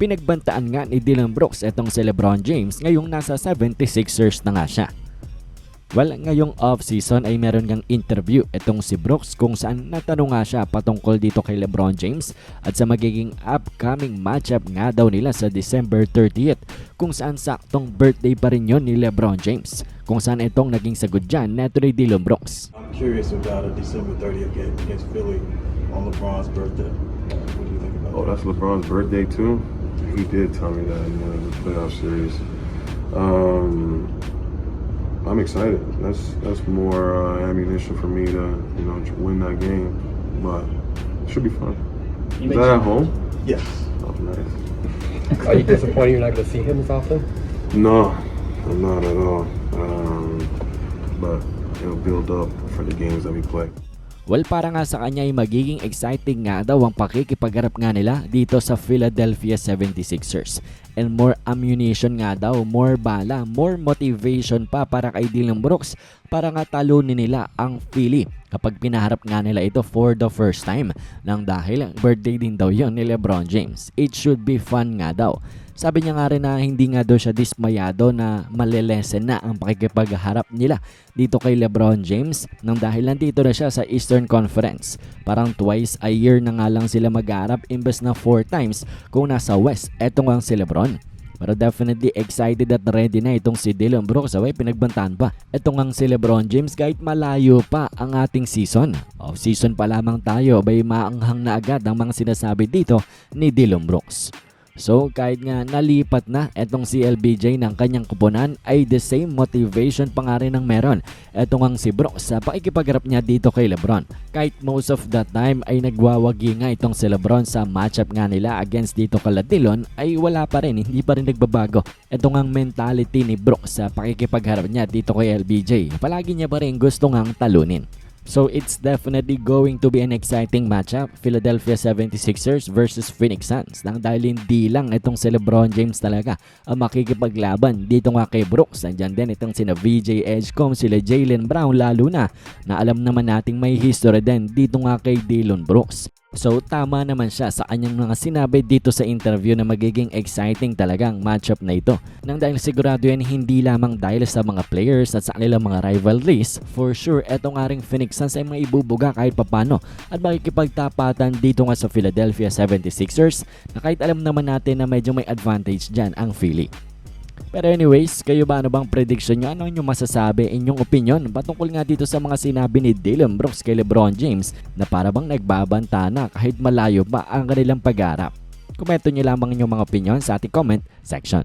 Pinagbantaan nga ni Dillon Brooks itong si LeBron James ngayong nasa 76ers na nga siya. Well, ngayong off-season ay meron ngang interview itong si Brooks kung saan natanong nga siya patungkol dito kay LeBron James at sa magiging upcoming matchup nga daw nila sa December 30th kung saan saktong birthday pa rin yun ni LeBron James. Kung saan itong naging sagot dyan neto ni Dillon Brooks. I'm curious about a December 30th game against Philly on LeBron's birthday. What do you think about Oh, that's LeBron's birthday too? He did tell me that in the playoff series. I'm excited. That's more ammunition for me to win that game. But it should be fun. Is that at home? Yes. Oh, nice. Are you disappointed you're not going to see him as often? No, I'm not at all. But it'll build up for the games that we play. Well, para nga sa kanya ay magiging exciting nga daw ang pakikipagharap nga nila dito sa Philadelphia 76ers. And more ammunition nga daw, more bala, more motivation pa para kay Dillon Brooks para nga talunin nila ang Philly kapag pinaharap nga nila ito for the first time nang dahil birthday din daw yon ni LeBron James. It should be fun nga daw. Sabi niya nga rin na hindi nga daw siya dismayado na malelesen na ang pakikipagharap nila dito kay LeBron James nang dahil nandito na siya sa Eastern Conference. Parang twice a year na nga lang sila magharap imbes na 4 times kung nasa West. Eto nga si LeBron. Pero definitely excited at ready na itong si Dillon Brooks. Away, pinagbantaan pa. Ito nga si LeBron James kahit malayo pa ang ating season. Off-season pa lamang tayo, bay maanghang na agad ang mga sinasabi dito ni Dillon Brooks. So kahit nga nalipat na etong si LBJ ng kanyang kuponan ay the same motivation pa nga rin ang meron. Eto nga si Brooks sa pakikipagharap niya dito kay LeBron. Kahit most of the time ay nagwawagi nga itong si LeBron sa matchup nga nila against dito kay Dillon ay wala pa rin, hindi pa rin nagbabago. Eto nga mentality ni Brooks sa pakikipagharap niya dito kay LBJ. Palagi niya pa rin gusto ngang talunin. So it's definitely going to be an exciting matchup, Philadelphia 76ers versus Phoenix Suns. Nang dahil hindi lang itong si LeBron James talaga ang makikipaglaban dito nga kay Brooks. Nandyan din itong sina VJ Edgecombe, sila Jaylen Brown, lalo na alam naman nating may history din dito nga kay Dillon Brooks. So tama naman siya sa kanyang mga sinabi dito sa interview na magiging exciting talagang matchup na ito. Nang dahil sigurado yan hindi lamang dahil sa mga players at sa kanilang mga rivalries, for sure eto nga ring Phoenix Suns ay maibubuga kahit papano at makikipagtapatan dito nga sa Philadelphia 76ers na kahit alam naman natin na medyo may advantage dyan ang Philly. Pero anyways, kayo ba ano bang prediction nyo? Ano inyong masasabi, inyong opinion patungkol nga dito sa mga sinabi ni Dillon Brooks kay LeBron James na para bang nagbabanta na kahit malayo pa ang kanilang pagharap? Komento nyo lamang inyong mga opinion sa ating comment section.